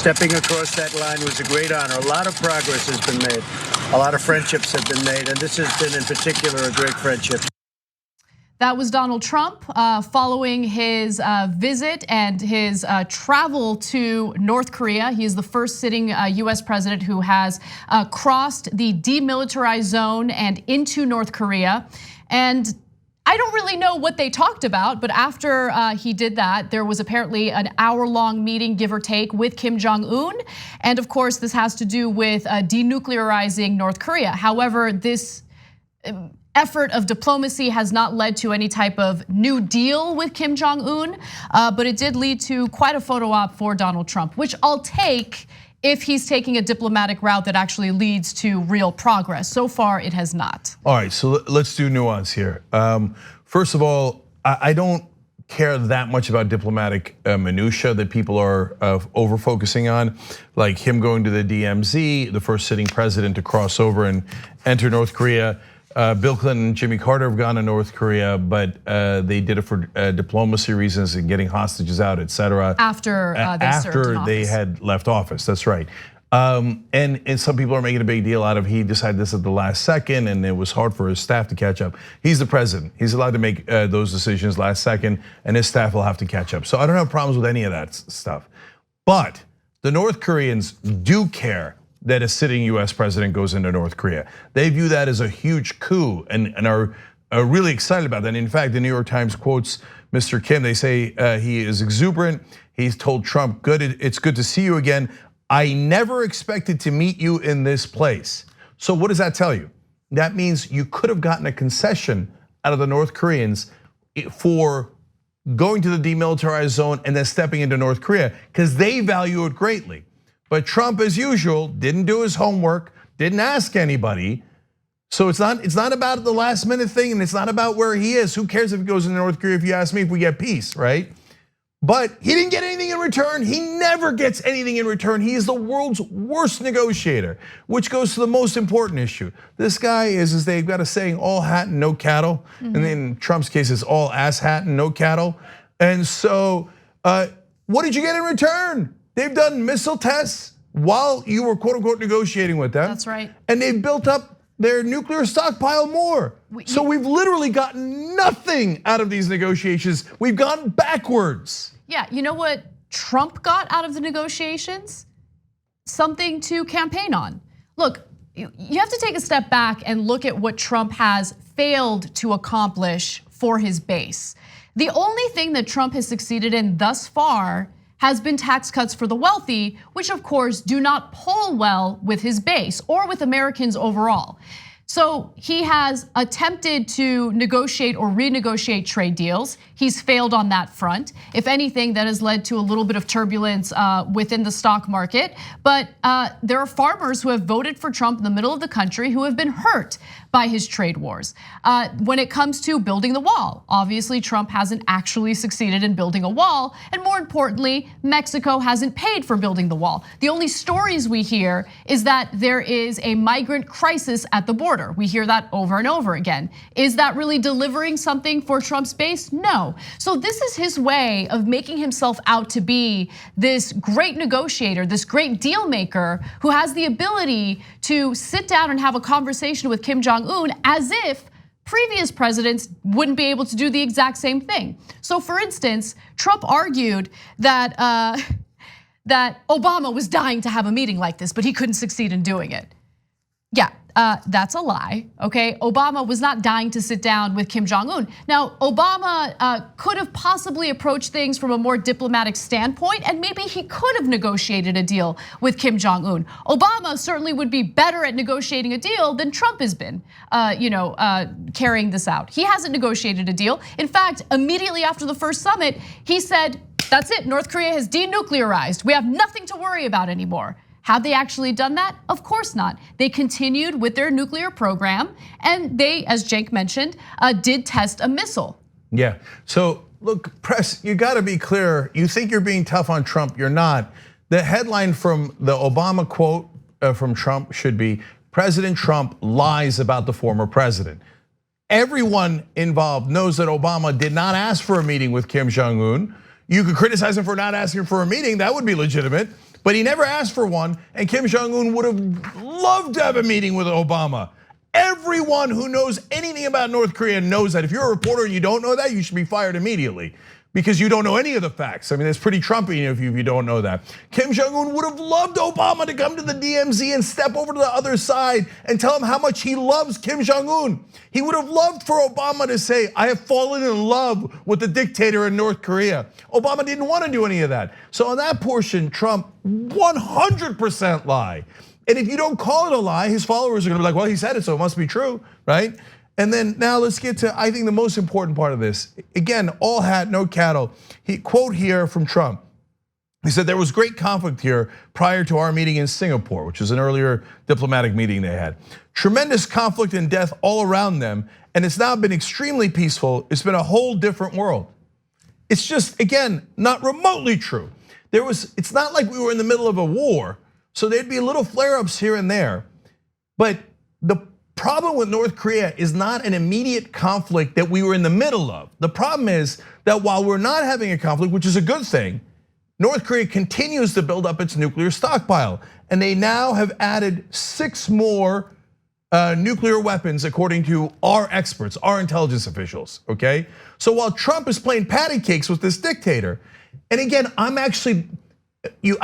Stepping across that line was a great honor. A lot of progress has been made. A lot of friendships have been made, and this has been in particular a great friendship. That was Donald Trump following his visit and his travel to North Korea. He is the first sitting US president who has crossed the demilitarized zone and into North Korea. And I don't really know what they talked about, but after he did that, there was apparently an hour-long meeting, give or take, with Kim Jong-un. And of course, this has to do with denuclearizing North Korea. However, this effort of diplomacy has not led to any type of new deal with Kim Jong-un, but it did lead to quite a photo op for Donald Trump, which I'll take if he's taking a diplomatic route that actually leads to real progress. So far, it has not. All right, so let's do nuance here. First of all, I don't care that much about diplomatic minutia that people are over focusing on, like him going to the DMZ, the first sitting president to cross over and enter North Korea. Bill Clinton and Jimmy Carter have gone to North Korea, but they did it for diplomacy reasons and getting hostages out, et cetera. After they had left office, that's right. And some people are making a big deal out of he decided this at the last second and it was hard for his staff to catch up. He's the president, he's allowed to make those decisions last second and his staff will have to catch up. So I don't have problems with any of that stuff. But the North Koreans do care that a sitting US president goes into North Korea. They view that as a huge coup and are really excited about that. In fact, the New York Times quotes Mr. Kim. They say he is exuberant. He's told Trump, it's good to see you again. I never expected to meet you in this place. So what does that tell you? That means you could have gotten a concession out of the North Koreans for going to the demilitarized zone and then stepping into North Korea because they value it greatly. But Trump, as usual, didn't do his homework, didn't ask anybody. So it's not about the last minute thing and it's not about where he is. Who cares if he goes into North Korea if you ask me if we get peace, right? But he didn't get anything in return. He never gets anything in return. He is the world's worst negotiator, which goes to the most important issue. This guy is they've got a saying, all hat and no cattle. And in Trump's case, it's all ass hat and no cattle. And so what did you get in return? They've done missile tests while you were quote unquote negotiating with them. That's right. And they've built up their nuclear stockpile more. So we've literally gotten nothing out of these negotiations. We've gone backwards. Yeah, you know what Trump got out of the negotiations? Something to campaign on. Look, you have to take a step back and look at what Trump has failed to accomplish for his base. The only thing that Trump has succeeded in thus far has been tax cuts for the wealthy, which of course do not poll well with his base or with Americans overall. So he has attempted to negotiate or renegotiate trade deals. He's failed on that front. If anything, that has led to a little bit of turbulence within the stock market. But there are farmers who have voted for Trump in the middle of the country who have been hurt by his trade wars. When it comes to building the wall, obviously Trump hasn't actually succeeded in building a wall. And more importantly, Mexico hasn't paid for building the wall. The only stories we hear is that there is a migrant crisis at the border. We hear that over and over again. Is that really delivering something for Trump's base? No. So this is his way of making himself out to be this great negotiator, this great deal maker who has the ability to sit down and have a conversation with Kim Jong-un as if previous presidents wouldn't be able to do the exact same thing. So for instance, Trump argued that that Obama was dying to have a meeting like this, but he couldn't succeed in doing it. Yeah, that's a lie, okay? Obama was not dying to sit down with Kim Jong-un. Now, Obama could have possibly approached things from a more diplomatic standpoint, and maybe he could have negotiated a deal with Kim Jong-un. Obama certainly would be better at negotiating a deal than Trump has been, carrying this out. He hasn't negotiated a deal. In fact, immediately after the first summit, he said, that's it, North Korea has denuclearized. We have nothing to worry about anymore. Have they actually done that? Of course not. They continued with their nuclear program and they, as Cenk mentioned, did test a missile. Yeah, so look, press, you gotta be clear. You think you're being tough on Trump, you're not. The headline from the Obama quote from Trump should be, President Trump lies about the former president. Everyone involved knows that Obama did not ask for a meeting with Kim Jong-un. You could criticize him for not asking for a meeting, that would be legitimate. but he never asked for one, and Kim Jong-un would have loved to have a meeting with Obama. Everyone who knows anything about North Korea knows that. If you're a reporter and you don't know that, you should be fired immediately, because you don't know any of the facts. I mean, it's pretty Trumpian if you don't know that. Kim Jong-un would have loved Obama to come to the DMZ and step over to the other side and tell him how much he loves Kim Jong-un. He would have loved for Obama to say, I have fallen in love with the dictator in North Korea. Obama didn't want to do any of that. So on that portion, Trump 100% lie. And if you don't call it a lie, his followers are gonna be like, well, he said it, so it must be true, right? And then now let's get to, I think, the most important part of this. Again, all hat, no cattle. Quote here from Trump. He said, there was great conflict here prior to our meeting in Singapore, which is an earlier diplomatic meeting they had. Tremendous conflict and death all around them, and it's now been extremely peaceful. It's been a whole different world. It's just, again, not remotely true. It's not like we were in the middle of a war, so there'd be little flare-ups here and there. But the problem with North Korea is not an immediate conflict that we were in the middle of. The problem is that while we're not having a conflict, which is a good thing, North Korea continues to build up its nuclear stockpile. And they now have added 6 more nuclear weapons according to our experts, our intelligence officials, okay? So while Trump is playing patty cakes with this dictator, and again, I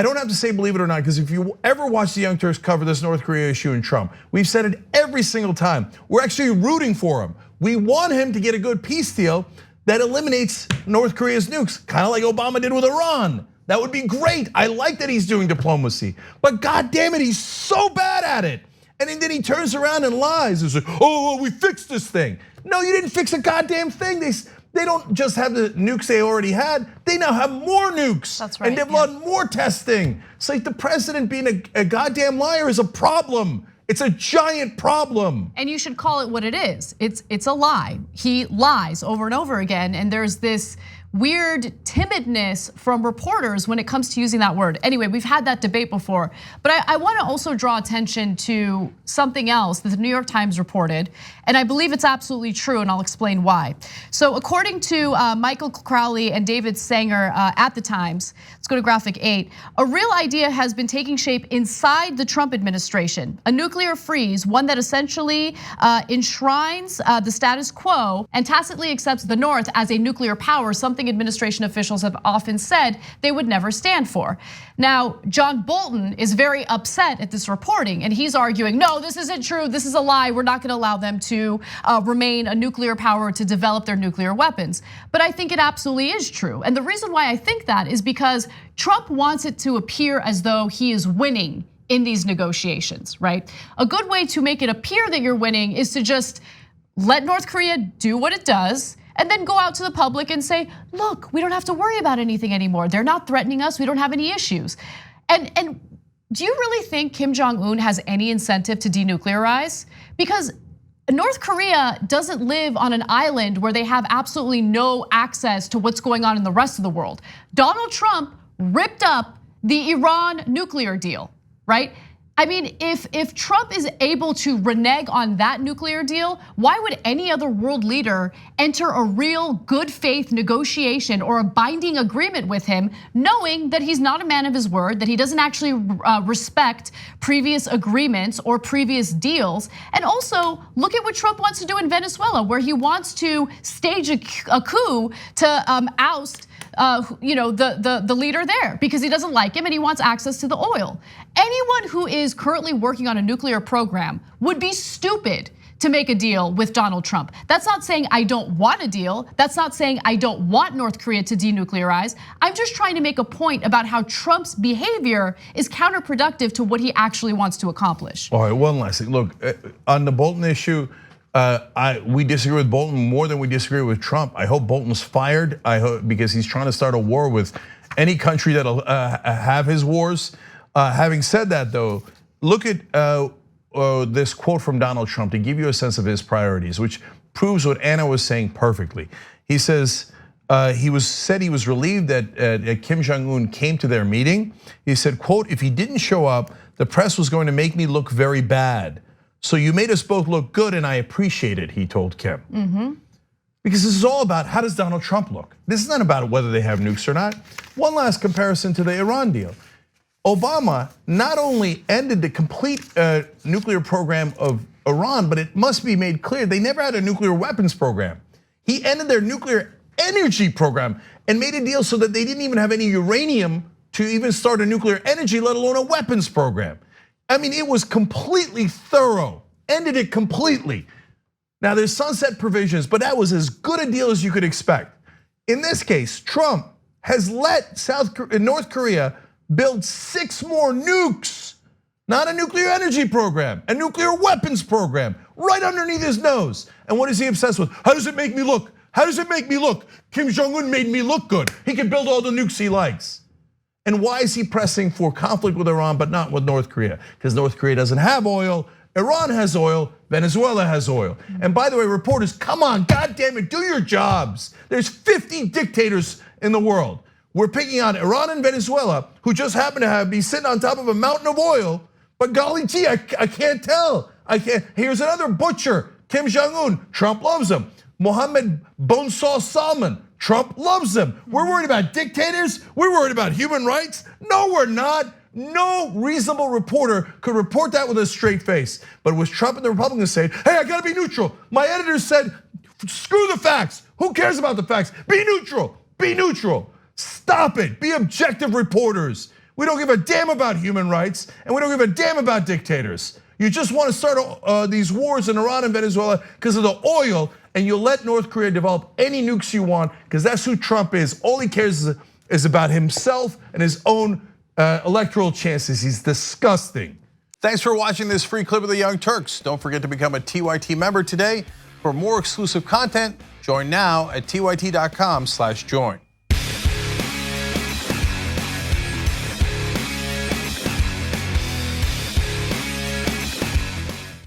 don't have to say believe it or not, because if you ever watch the Young Turks cover this North Korea issue and Trump, we've said it every single time. We're actually rooting for him. We want him to get a good peace deal that eliminates North Korea's nukes, kind of like Obama did with Iran. That would be great. I like that he's doing diplomacy, but God damn it, he's so bad at it. And then he turns around and lies and says, oh, we fixed this thing. No, you didn't fix a goddamn thing. They don't just have the nukes they already had, they now have more nukes. That's right. And they've done more testing. It's like the president being a goddamn liar is a problem. It's a giant problem. And you should call it what it is. It's a lie. He lies over and over again, and there's this weird timidness from reporters when it comes to using that word. Anyway, we've had that debate before, but I wanna also draw attention to something else that the New York Times reported, and I believe it's absolutely true, and I'll explain why. So according to Michael Crowley and David Sanger at the Times, let's go to graphic 8, a real idea has been taking shape inside the Trump administration, a nuclear freeze, one that essentially enshrines the status quo and tacitly accepts the North as a nuclear power, something administration officials have often said they would never stand for. Now, John Bolton is very upset at this reporting, and he's arguing, no, this isn't true, this is a lie, we're not gonna allow them to remain a nuclear power to develop their nuclear weapons. But I think it absolutely is true. And the reason why I think that is because Trump wants it to appear as though he is winning in these negotiations, right? A good way to make it appear that you're winning is to just let North Korea do what it does, and then go out to the public and say, look, we don't have to worry about anything anymore. They're not threatening us, we don't have any issues. And do you really think Kim Jong-un has any incentive to denuclearize? Because North Korea doesn't live on an island where they have absolutely no access to what's going on in the rest of the world. Donald Trump ripped up the Iran nuclear deal, right? I mean, if Trump is able to renege on that nuclear deal, why would any other world leader enter a real good faith negotiation or a binding agreement with him, knowing that he's not a man of his word, that he doesn't actually respect previous agreements or previous deals? And also, look at what Trump wants to do in Venezuela, where he wants to stage a coup to oust the leader there because he doesn't like him and he wants access to the oil. Anyone who is currently working on a nuclear program would be stupid to make a deal with Donald Trump. That's not saying I don't want a deal. That's not saying I don't want North Korea to denuclearize. I'm just trying to make a point about how Trump's behavior is counterproductive to what he actually wants to accomplish. All right, one last thing. Look, on the Bolton issue, we disagree with Bolton more than we disagree with Trump. I hope Bolton's fired. I hope, because he's trying to start a war with any country that'll have his wars. Having said that, though, look at this quote from Donald Trump to give you a sense of his priorities, which proves what Anna was saying perfectly. He says he was relieved that Kim Jong-un came to their meeting. He said, quote, if he didn't show up, the press was going to make me look very bad. So you made us both look good and I appreciate it, he told Kim. Because this is all about how does Donald Trump look? This is not about whether they have nukes or not. One last comparison to the Iran deal. Obama not only ended the complete nuclear program of Iran, but it must be made clear they never had a nuclear weapons program. He ended their nuclear energy program and made a deal so that they didn't even have any uranium to even start a nuclear energy, let alone a weapons program. I mean, it was completely thorough, ended it completely. Now there's sunset provisions, but that was as good a deal as you could expect. In this case, Trump has let North Korea build 6 more nukes, not a nuclear energy program, a nuclear weapons program, right underneath his nose. And what is he obsessed with? How does it make me look? How does it make me look? Kim Jong-un made me look good. He can build all the nukes he likes. And why is he pressing for conflict with Iran but not with North Korea? Because North Korea doesn't have oil, Iran has oil, Venezuela has oil. And by the way, reporters, come on, goddamn it, do your jobs. There's 50 dictators in the world. We're picking on Iran and Venezuela, who just happen to be sitting on top of a mountain of oil. But golly gee, I can't tell. Here's another butcher, Kim Jong-un. Trump loves him. Mohammed Bonesaw Salman. Trump loves him. We're worried about dictators. We're worried about human rights. No, we're not. No reasonable reporter could report that with a straight face. But with Trump and the Republicans saying, hey, I gotta be neutral. My editor said, screw the facts. Who cares about the facts? Be neutral, be neutral. Stop it, be objective reporters. We don't give a damn about human rights and we don't give a damn about dictators. You just wanna start these wars in Iran and Venezuela because of the oil, and you'll let North Korea develop any nukes you want because that's who Trump is. All he cares is about himself and his own electoral chances. He's disgusting. Thanks for watching this free clip of the Young Turks. Don't forget to become a TYT member today. For more exclusive content, join now at tyt.com/join.